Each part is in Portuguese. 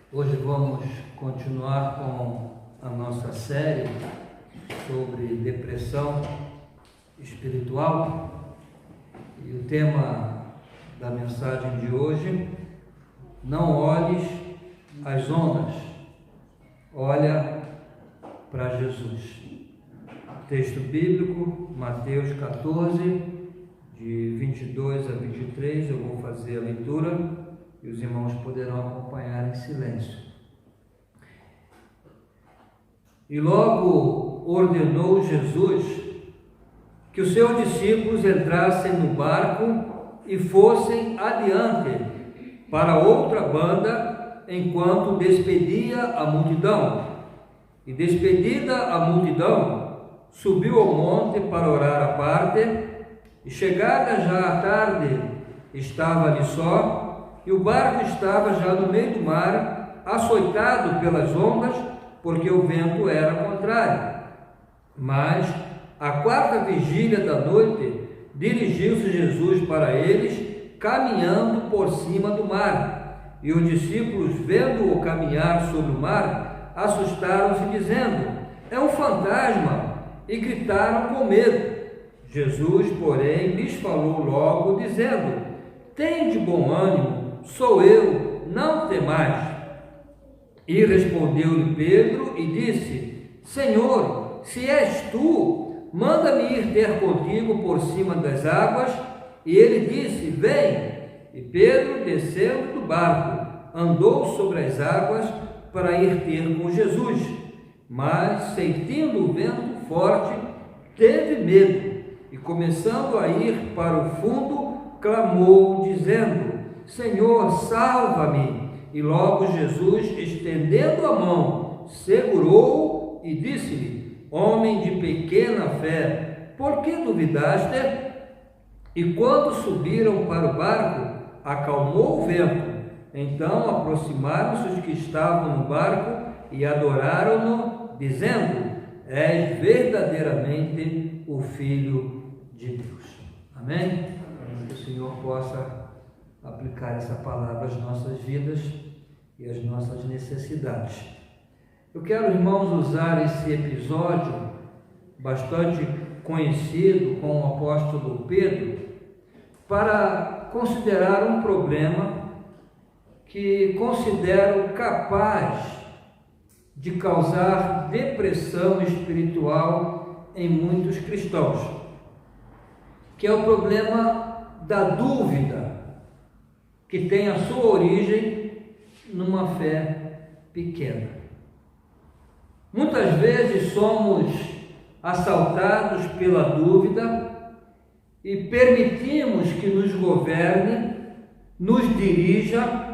Hoje vamos continuar com a nossa série sobre depressão espiritual e o tema da mensagem de hoje: não olhes as ondas, olha para Jesus. Texto bíblico, Mateus 14, de 22 a 23, eu vou fazer a leitura e os irmãos poderão acompanhar em silêncio. E logo ordenou Jesus que os seus discípulos entrassem no barco e fossem adiante para outra banda, enquanto despedia a multidão. E despedida a multidão, subiu ao monte para orar à parte, e chegada já a tarde, estava ali só, e o barco estava já no meio do mar, açoitado pelas ondas, porque o vento era contrário. Mas, à quarta vigília da noite, dirigiu-se Jesus para eles, caminhando por cima do mar. E os discípulos, vendo-o caminhar sobre o mar, assustaram-se, dizendo: é um fantasma, e gritaram com medo. Jesus, porém, lhes falou logo, dizendo: tende bom ânimo, sou eu, não temais. E respondeu-lhe Pedro e disse: Senhor, se és tu, manda-me ir ter contigo por cima das águas. E ele disse: vem. E Pedro, descendo do barco, andou sobre as águas para ir ter com Jesus. Mas, sentindo o vento forte, teve medo, e começando a ir para o fundo, clamou, dizendo: Senhor, salva-me. E logo Jesus, estendendo a mão, segurou-o e disse-lhe: homem de pequena fé, por que duvidaste? E quando subiram para o barco, acalmou o vento. Então aproximaram-se os que estavam no barco e adoraram-no, dizendo: és verdadeiramente o Filho de Deus. Amém? Que o Senhor possa aplicar essa palavra às nossas vidas e às nossas necessidades. Eu quero, irmãos, usar esse episódio bastante conhecido com o apóstolo Pedro para considerar um problema que considero capaz de causar depressão espiritual em muitos cristãos, que é o problema da dúvida, que tem a sua origem numa fé pequena. Muitas vezes somos assaltados pela dúvida e permitimos que nos governe, nos dirija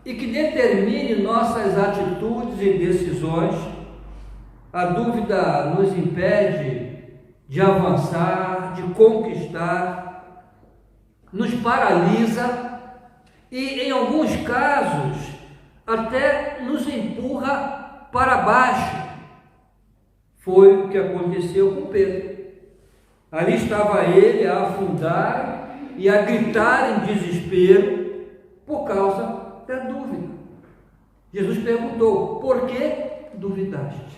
e que determine nossas atitudes e decisões. A dúvida nos impede de avançar, de conquistar, nos paralisa e, em alguns casos, até nos empurra para baixo. Foi o que aconteceu com Pedro. Ali estava ele a afundar e a gritar em desespero por causa da dúvida. Jesus perguntou: por que duvidaste?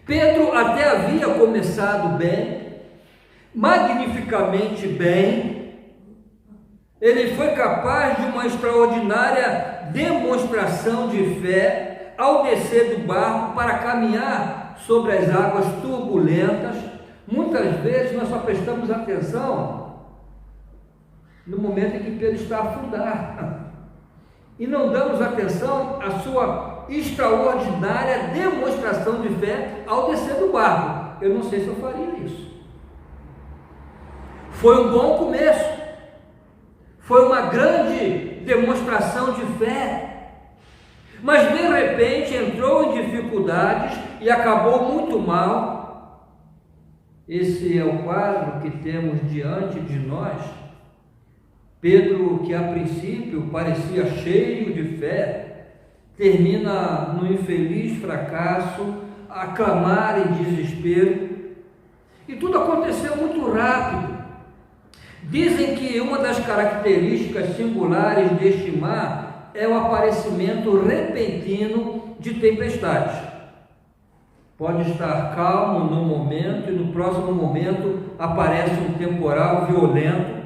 Pedro até havia começado bem, magnificamente bem. Ele foi capaz de uma extraordinária demonstração de fé ao descer do barco para caminhar sobre as águas turbulentas. Muitas vezes nós só prestamos atenção no momento em que Pedro está a afundar e não damos atenção à sua extraordinária demonstração de fé ao descer do barco. Eu não sei se eu faria isso. Foi um bom começo. Foi uma grande demonstração de fé, mas de repente entrou em dificuldades e acabou muito mal. Esse é o quadro que temos diante de nós. Pedro, que a princípio parecia cheio de fé, termina no infeliz fracasso, a clamar em desespero. E tudo aconteceu muito rápido. Dizem que uma das características singulares deste mar é o aparecimento repentino de tempestades. Pode estar calmo num momento e no próximo momento aparece um temporal violento.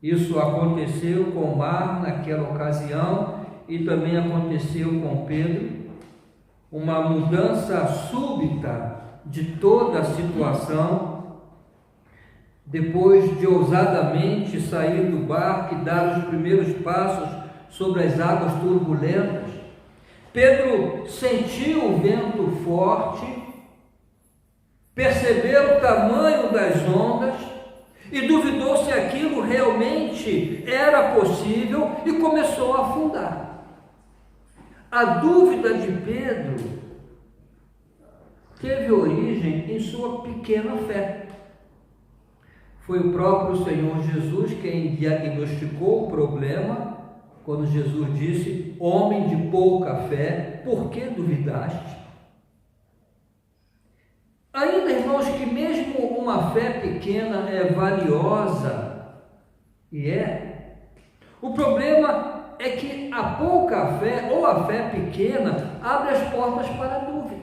Isso aconteceu com o mar naquela ocasião e também aconteceu com Pedro. Uma mudança súbita de toda a situação. Depois de ousadamente sair do barco e dar os primeiros passos sobre as águas turbulentas, Pedro sentiu o vento forte, percebeu o tamanho das ondas e duvidou se aquilo realmente era possível e começou a afundar. A dúvida de Pedro teve origem em sua pequena fé. Foi o próprio Senhor Jesus quem diagnosticou o problema, quando Jesus disse: homem de pouca fé, por que duvidaste? Ainda, irmãos, que mesmo uma fé pequena é valiosa, o problema é que a pouca fé ou a fé pequena abre as portas para a dúvida.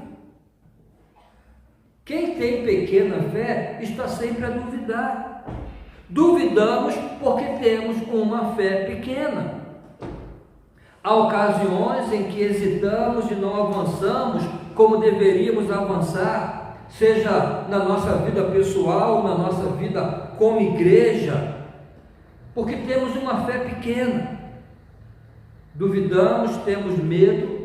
Quem tem pequena fé está sempre a duvidar. Duvidamos porque temos uma fé pequena. Há ocasiões em que hesitamos e não avançamos como deveríamos avançar, seja na nossa vida pessoal, na nossa vida como igreja, porque temos uma fé pequena. Duvidamos, temos medo,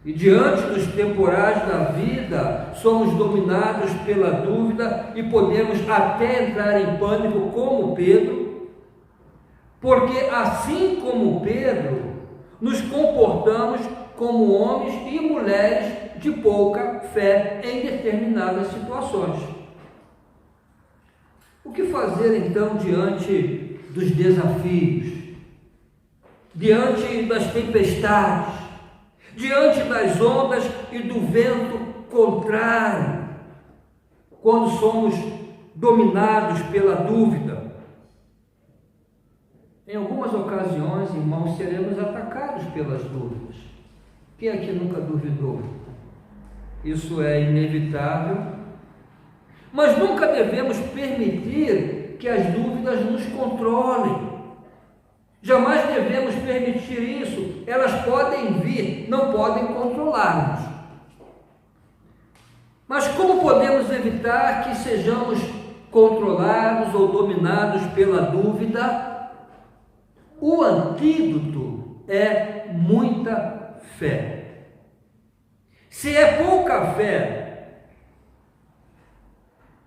e diante dos temporais da vida, somos dominados pela dúvida e podemos até entrar em pânico como Pedro, porque assim como Pedro, nos comportamos como homens e mulheres de pouca fé em determinadas situações. O que fazer então diante dos desafios, diante das tempestades, diante das ondas e do vento contrário, quando somos dominados pela dúvida? Em algumas ocasiões, irmãos, seremos atacados pelas dúvidas. Quem aqui nunca duvidou? Isso é inevitável, mas nunca devemos permitir que as dúvidas nos controlem. Jamais devemos permitir isso. Elas podem vir, não podem controlar-nos. Mas como podemos evitar que sejamos controlados ou dominados pela dúvida? O antídoto é muita fé. Se é pouca fé,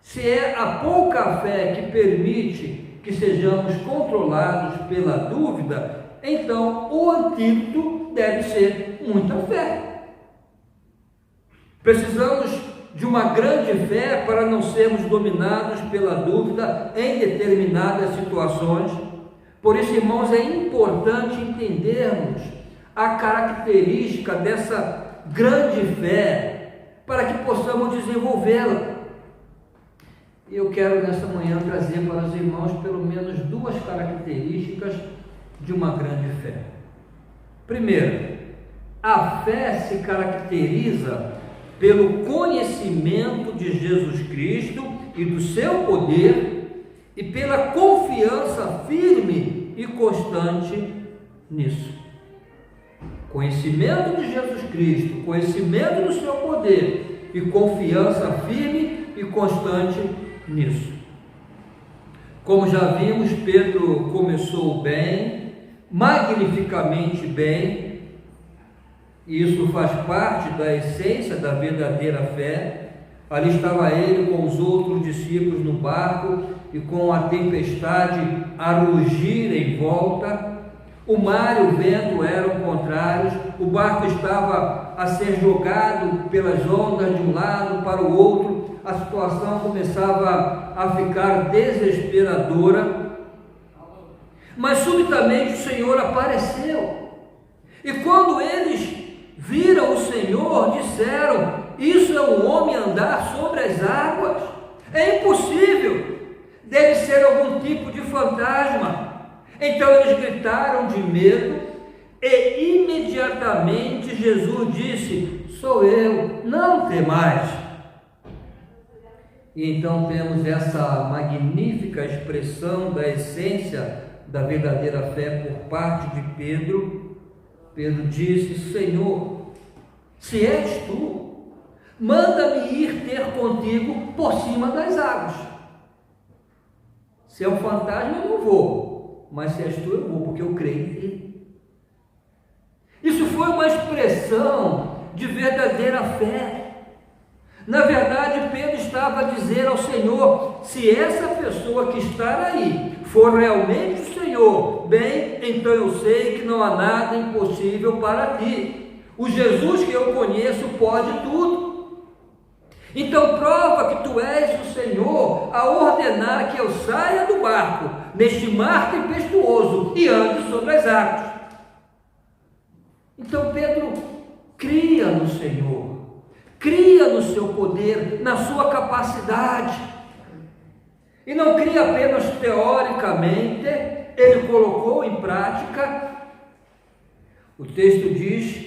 se é a pouca fé que permite que sejamos controlados pela dúvida, então o antídoto deve ser muita fé. Precisamos de uma grande fé para não sermos dominados pela dúvida em determinadas situações. Por isso, irmãos, é importante entendermos a característica dessa grande fé para que possamos desenvolvê-la. Eu quero nessa manhã trazer para os irmãos pelo menos duas características de uma grande fé. Primeiro, a fé se caracteriza pelo conhecimento de Jesus Cristo e do seu poder e pela confiança firme e constante nisso. Conhecimento de Jesus Cristo, conhecimento do seu poder e confiança firme e constante nisso. Como já vimos, Pedro começou bem, magnificamente bem, e isso faz parte da essência da verdadeira fé. Ali estava ele com os outros discípulos no barco e com a tempestade a rugir em volta. O mar e o vento eram contrários, o barco estava a ser jogado pelas ondas de um lado para o outro, a situação começava a ficar desesperadora, mas subitamente o Senhor apareceu, e quando eles viram o Senhor, disseram: isso é um homem andar sobre as águas? É impossível, deve ser algum tipo de fantasma. Então eles gritaram de medo e imediatamente Jesus disse: sou eu, não temais. E então temos essa magnífica expressão da essência da verdadeira fé por parte de Pedro. Pedro disse: Senhor, se és tu, manda-me ir ter contigo por cima das águas. Se é um fantasma eu não vou, mas se és tu eu vou, porque eu creio em ti. Isso foi uma expressão de verdadeira fé. Na verdade, Pedro estava a dizer ao Senhor: se essa pessoa que está aí for realmente o Senhor, bem, então eu sei que não há nada impossível para ti. O Jesus que eu conheço pode tudo. Então prova que tu és o Senhor a ordenar que eu saia do barco neste mar tempestuoso e ande sobre as águas. Então Pedro cria no Senhor, cria no seu poder, na sua capacidade, e não cria apenas teoricamente, ele colocou em prática. O texto diz: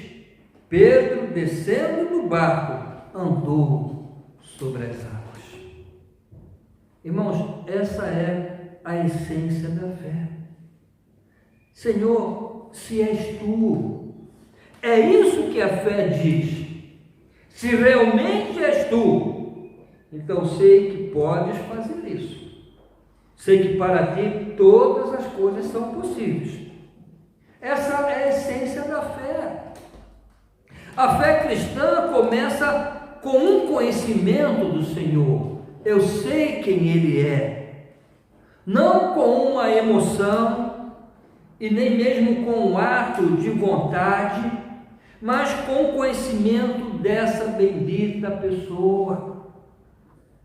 Pedro, descendo do barco, andou sobre as águas. Irmãos, essa é a essência da fé. Senhor, se és tu, é isso que a fé diz. Se realmente és tu, então sei que podes fazer isso. Sei que para ti todas as coisas são possíveis. Essa é a essência da fé. A fé cristã começa com um conhecimento do Senhor. Eu sei quem Ele é. Não com uma emoção e nem mesmo com um ato de vontade, mas com o conhecimento dessa bendita pessoa.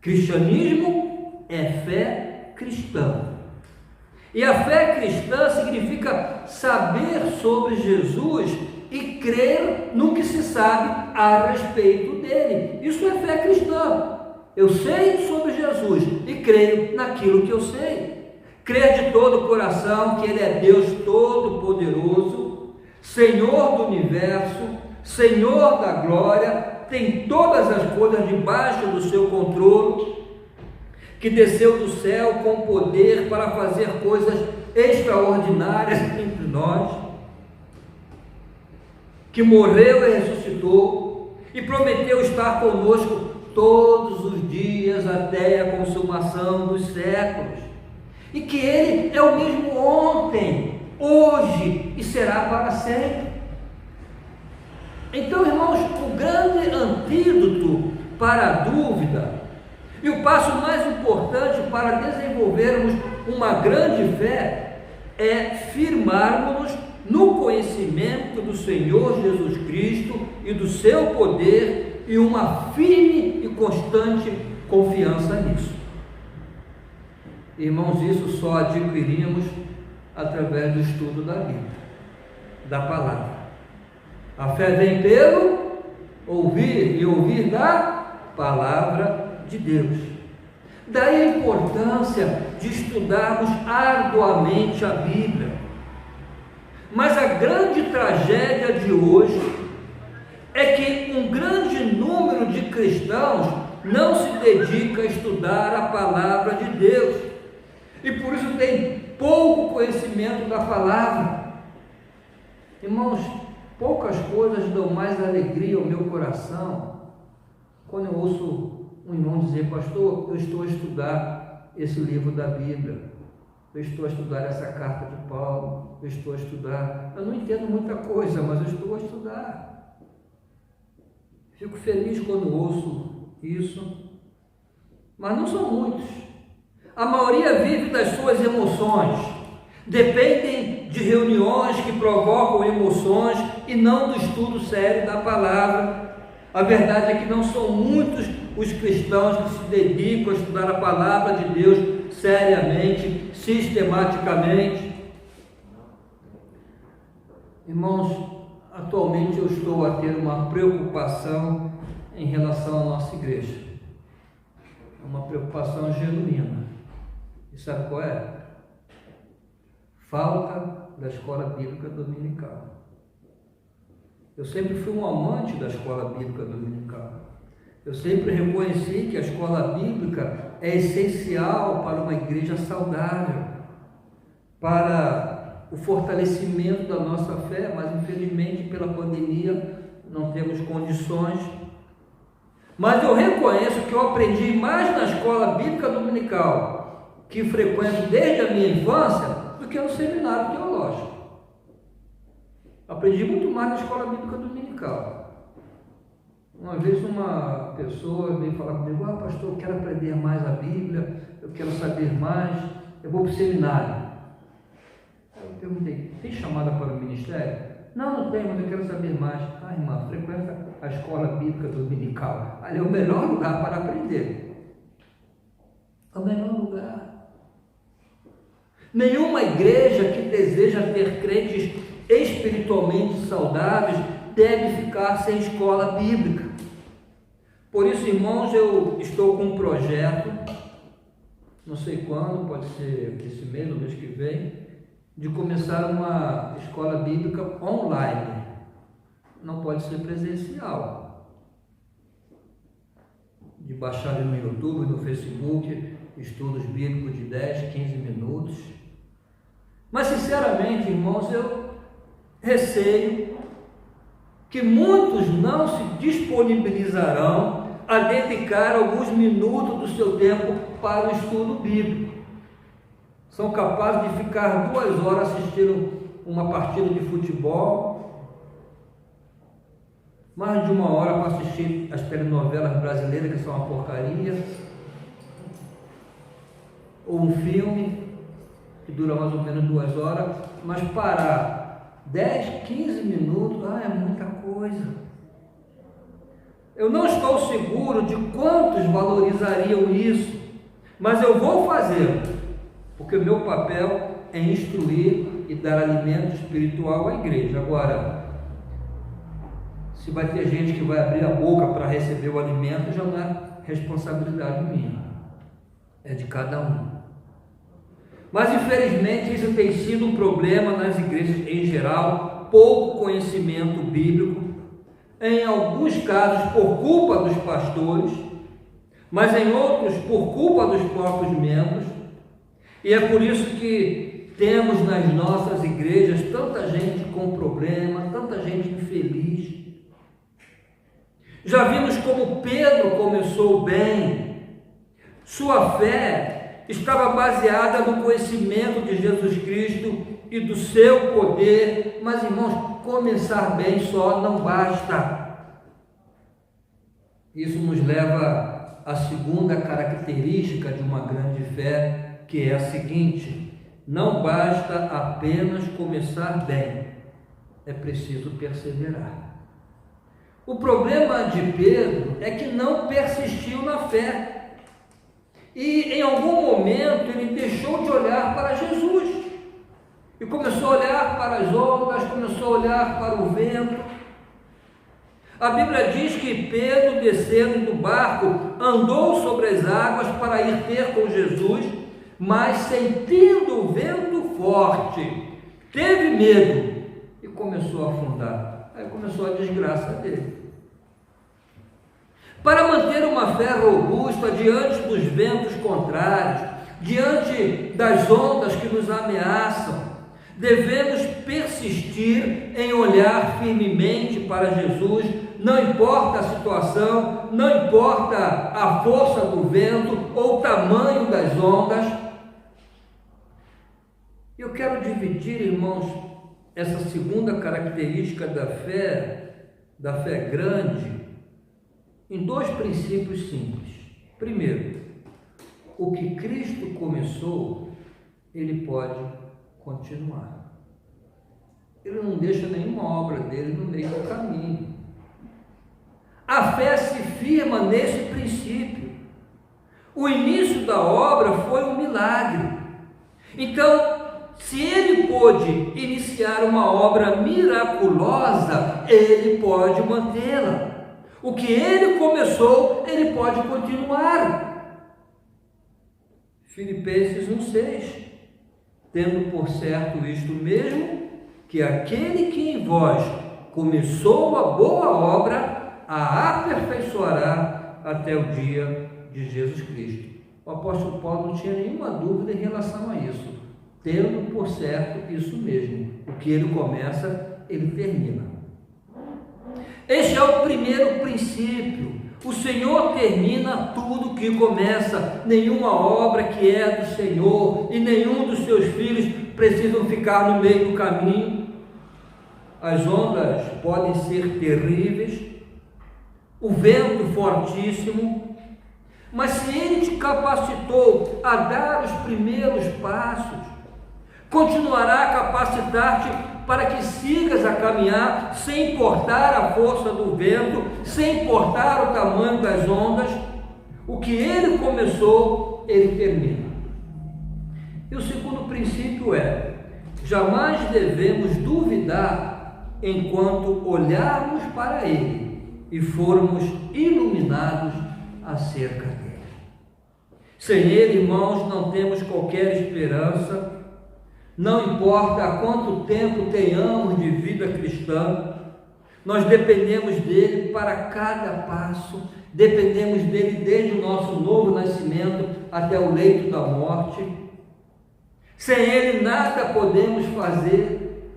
Cristianismo é fé cristã. E a fé cristã significa saber sobre Jesus e crer no que se sabe a respeito dele. Isso é fé cristã. Eu sei sobre Jesus e creio naquilo que eu sei. Crer de todo o coração que Ele é Deus Todo-Poderoso, Senhor do Universo, Senhor da glória, tem todas as coisas debaixo do seu controle, que desceu do céu com poder para fazer coisas extraordinárias entre nós, que morreu e ressuscitou e prometeu estar conosco todos os dias até a consumação dos séculos, e que Ele é o mesmo ontem, hoje e será para sempre. Então, irmãos, o grande antídoto para a dúvida e o passo mais importante para desenvolvermos uma grande fé é firmarmos no conhecimento do Senhor Jesus Cristo e do seu poder e uma firme e constante confiança nisso. Irmãos, isso só adquirimos através do estudo da Bíblia, da palavra. A fé vem pelo ouvir e ouvir da palavra de Deus. Daí a importância de estudarmos arduamente a Bíblia. Mas a grande tragédia de hoje é que um grande número de cristãos não se dedica a estudar a palavra de Deus e por isso tem pouco conhecimento da palavra. Irmãos, poucas coisas dão mais alegria ao meu coração quando eu ouço um irmão dizer: pastor, eu estou a estudar esse livro da Bíblia, eu estou a estudar essa carta de Paulo, eu estou a estudar, eu não entendo muita coisa, mas eu estou a estudar. Fico feliz quando ouço isso, mas não são muitos. A maioria vive das suas emoções, dependem de reuniões que provocam emoções e não do estudo sério da palavra. A verdade é que não são muitos os cristãos que se dedicam a estudar a palavra de Deus seriamente, sistematicamente. Irmãos, atualmente eu estou a ter uma preocupação em relação à nossa igreja. Uma preocupação genuína. E sabe qual é? falta da escola bíblica dominical. Eu sempre fui um amante da escola bíblica dominical. Eu sempre reconheci que a escola bíblica é essencial para uma igreja saudável, para o fortalecimento da nossa fé, mas infelizmente pela pandemia não temos condições. Mas eu reconheço que eu aprendi mais na escola bíblica dominical, que frequento desde a minha infância, do que no seminário teológico. Aprendi muito mais na escola bíblica dominical. Uma vez uma pessoa veio falar comigo: pastor, eu quero aprender mais a Bíblia, eu quero saber mais, eu vou para o seminário. Eu perguntei: tem chamada para o ministério? Não tem, mas eu quero saber mais. Irmã, frequenta a escola bíblica dominical. Ali é o melhor lugar para aprender. É o melhor lugar. Nenhuma igreja que deseja ter crentes espiritualmente saudáveis deve ficar sem escola bíblica. Por isso, irmãos, eu estou com um projeto, não sei quando, pode ser esse mês ou mês que vem, de começar uma escola bíblica online. Não pode ser presencial. De baixar no YouTube, no Facebook, estudos bíblicos de 10, 15 minutos. Mas, sinceramente, irmãos, eu receio que muitos não se disponibilizarão a dedicar alguns minutos do seu tempo para o estudo bíblico. São capazes de ficar 2 horas assistindo uma partida de futebol, mais de 1 hora para assistir as telenovelas brasileiras, que são uma porcaria, ou um filme que dura mais ou menos 2 horas, mas parar 10, 15 minutos, é muita coisa. Eu não estou seguro de quantos valorizariam isso, mas eu vou fazer, porque o meu papel é instruir e dar alimento espiritual à igreja. Agora, se vai ter gente que vai abrir a boca para receber o alimento, já não é responsabilidade minha, é de cada um. Mas infelizmente isso tem sido um problema nas igrejas em geral, pouco conhecimento bíblico, em alguns casos por culpa dos pastores, mas em outros por culpa dos próprios membros, e é por isso que temos nas nossas igrejas tanta gente com problema, tanta gente infeliz. Já vimos como Pedro começou bem, sua fé estava baseada no conhecimento de Jesus Cristo e do seu poder, mas irmãos, começar bem só não basta. Isso nos leva à segunda característica de uma grande fé, que é a seguinte: não basta apenas começar bem, é preciso perseverar. O problema de Pedro é que não persistiu na fé. E em algum momento ele deixou de olhar para Jesus e começou a olhar para as ondas, começou a olhar para o vento. A Bíblia diz que Pedro, descendo do barco, andou sobre as águas para ir ter com Jesus, mas sentindo o vento forte, teve medo e começou a afundar. Aí começou a desgraça dele. Para manter uma fé robusta diante dos ventos contrários, diante das ondas que nos ameaçam, devemos persistir em olhar firmemente para Jesus, não importa a situação, não importa a força do vento ou o tamanho das ondas. Eu quero dividir, irmãos, essa segunda característica da fé grande, em 2 princípios simples. Primeiro, o que Cristo começou, Ele pode continuar. Ele não deixa nenhuma obra dele no meio do caminho. A fé se firma nesse princípio. O início da obra foi um milagre. Então, se Ele pôde iniciar uma obra miraculosa, Ele pode mantê-la. O que Ele começou, Ele pode continuar. Filipenses 1,6. tendo por certo isto mesmo, que aquele que em vós começou a boa obra, a aperfeiçoará até o dia de Jesus Cristo. O apóstolo Paulo não tinha nenhuma dúvida em relação a isso, tendo por certo isso mesmo, o que ele começa, ele termina. Este é o primeiro princípio. O Senhor termina tudo que começa. Nenhuma obra que é do Senhor e nenhum dos seus filhos precisam ficar no meio do caminho. As ondas podem ser terríveis, o vento fortíssimo, mas se Ele te capacitou a dar os primeiros passos, continuará a capacitar-te para que sigas a caminhar, sem importar a força do vento, sem importar o tamanho das ondas. O que Ele começou, Ele termina. E o segundo princípio é: jamais devemos duvidar enquanto olharmos para Ele e formos iluminados acerca dele. Sem Ele, irmãos, não temos qualquer esperança. Não importa há quanto tempo tenhamos de vida cristã, nós dependemos dele para cada passo, dependemos dele desde o nosso novo nascimento até o leito da morte. Sem ele nada podemos fazer,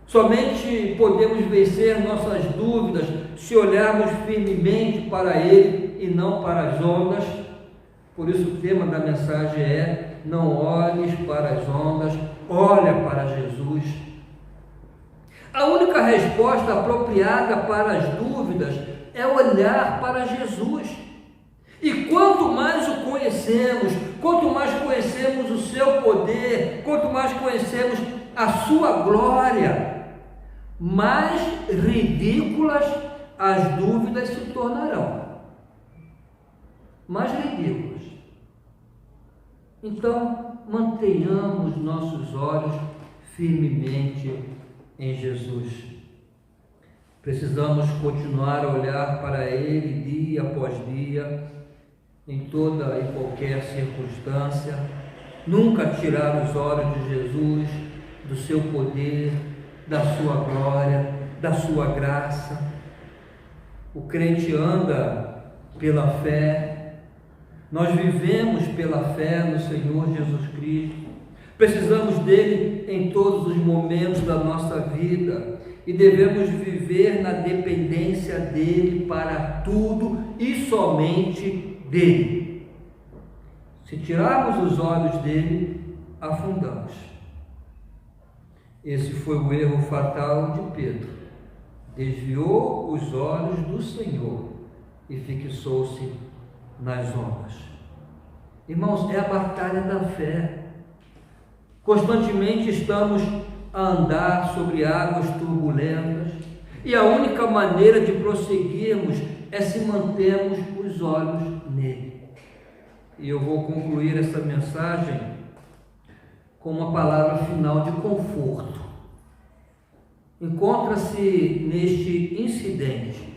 somente podemos vencer nossas dúvidas se olharmos firmemente para ele e não para as ondas. Por isso o tema da mensagem é: não olhes para as ondas, olha para Jesus. A única resposta apropriada para as dúvidas é olhar para Jesus. E quanto mais o conhecemos, quanto mais conhecemos o seu poder, quanto mais conhecemos a sua glória, mais ridículas as dúvidas se tornarão. Mais ridículas. Então, mantenhamos nossos olhos firmemente em Jesus. Precisamos continuar a olhar para Ele dia após dia, em toda e qualquer circunstância, nunca tirar os olhos de Jesus, do seu poder, da sua glória, da sua graça. O crente anda pela fé. Nós vivemos pela fé no Senhor Jesus Cristo, precisamos dele em todos os momentos da nossa vida e devemos viver na dependência dele para tudo e somente dele. Se tirarmos os olhos dele, afundamos. Esse foi o erro fatal de Pedro. Desviou os olhos do Senhor e fixou-se nas ondas. Irmãos, é a batalha da fé. Constantemente estamos a andar sobre águas turbulentas e a única maneira de prosseguirmos é se mantermos os olhos nele. E eu vou concluir essa mensagem com uma palavra final de conforto. Encontra-se neste incidente.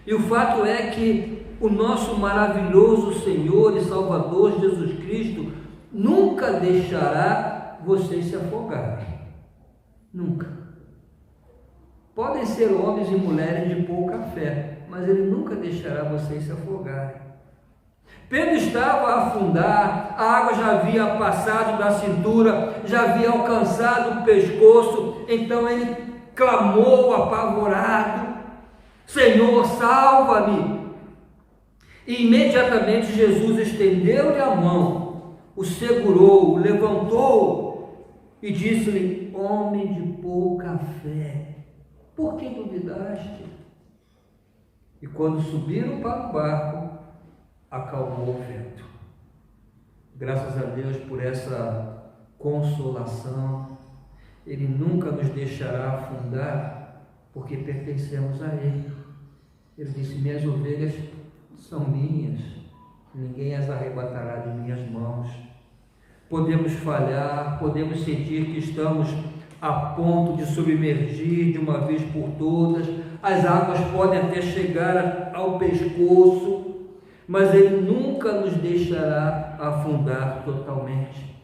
E o fato é que o nosso maravilhoso Senhor e Salvador Jesus Cristo nunca deixará vocês se afogarem. Nunca. Podem ser homens e mulheres de pouca fé, mas Ele nunca deixará vocês se afogarem. Pedro estava a afundar, a água já havia passado da cintura, já havia alcançado o pescoço, então ele clamou apavorado: Senhor, salva-me! E imediatamente Jesus estendeu-lhe a mão, o segurou, o levantou e disse-lhe: homem de pouca fé, por que duvidaste? E quando subiram para o barco, acalmou o vento. Graças a Deus por essa consolação. Ele nunca nos deixará afundar, porque pertencemos a Ele. Ele disse: minhas ovelhas são minhas, ninguém as arrebatará de minhas mãos. Podemos falhar, podemos sentir que estamos a ponto de submergir de uma vez por todas, as águas podem até chegar ao pescoço, mas Ele nunca nos deixará afundar totalmente.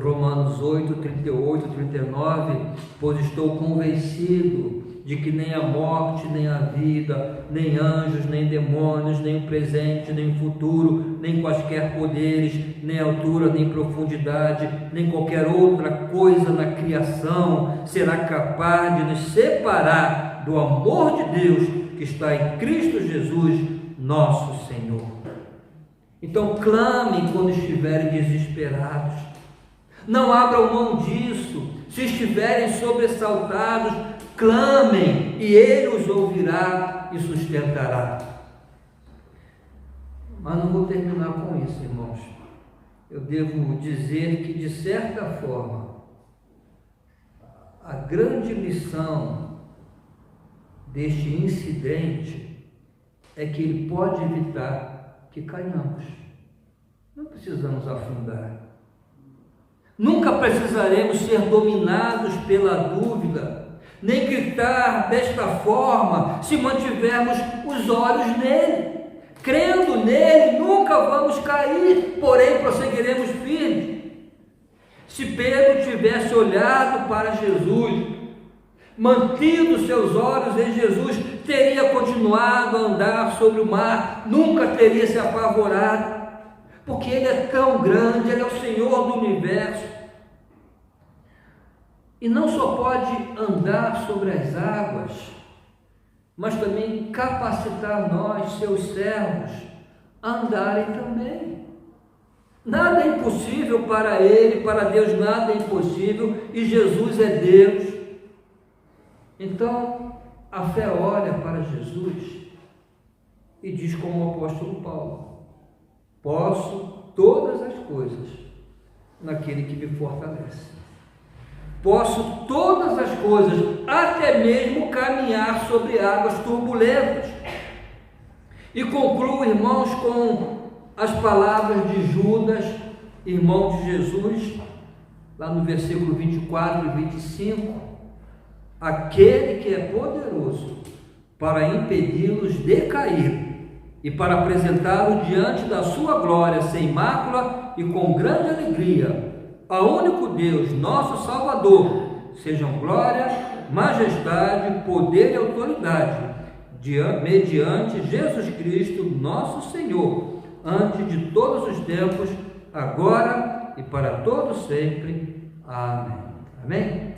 Romanos 8, 38, 39, pois estou convencido de que nem a morte, nem a vida, nem anjos, nem demônios, nem o presente, nem o futuro, nem quaisquer poderes, nem altura, nem profundidade, nem qualquer outra coisa na criação será capaz de nos separar do amor de Deus que está em Cristo Jesus, nosso Senhor. Então clamem quando estiverem desesperados. Não abram mão disso. Se estiverem sobressaltados, clamem e Ele os ouvirá e sustentará. Mas não vou terminar com isso, irmãos. Eu devo dizer que, de certa forma, a grande lição deste incidente é que ele pode evitar que caiamos. Não precisamos afundar. Nunca precisaremos ser dominados pela dúvida, nem gritar desta forma se mantivermos os olhos nele. Crendo nele, nunca vamos cair, porém prosseguiremos firmes. Se Pedro tivesse olhado para Jesus, mantido seus olhos em Jesus, teria continuado a andar sobre o mar, nunca teria se apavorado, porque Ele é tão grande, Ele é o Senhor do universo. E não só pode andar sobre as águas, mas também capacitar nós, seus servos, a andarem também. Nada é impossível para Ele, para Deus nada é impossível, e Jesus é Deus. Então, a fé olha para Jesus e diz como o apóstolo Paulo: posso todas as coisas naquele que me fortalece. Posso todas as coisas, até mesmo caminhar sobre águas turbulentas. E concluo, irmãos, com as palavras de Judas, irmão de Jesus, lá no versículo 24 e 25: aquele que é poderoso para impedi-los de cair e para apresentá-lo diante da sua glória sem mácula e com grande alegria, ao único Deus, nosso Salvador, sejam glória, majestade, poder e autoridade, mediante Jesus Cristo, nosso Senhor, antes de todos os tempos, agora e para todos sempre. Amém. Amém?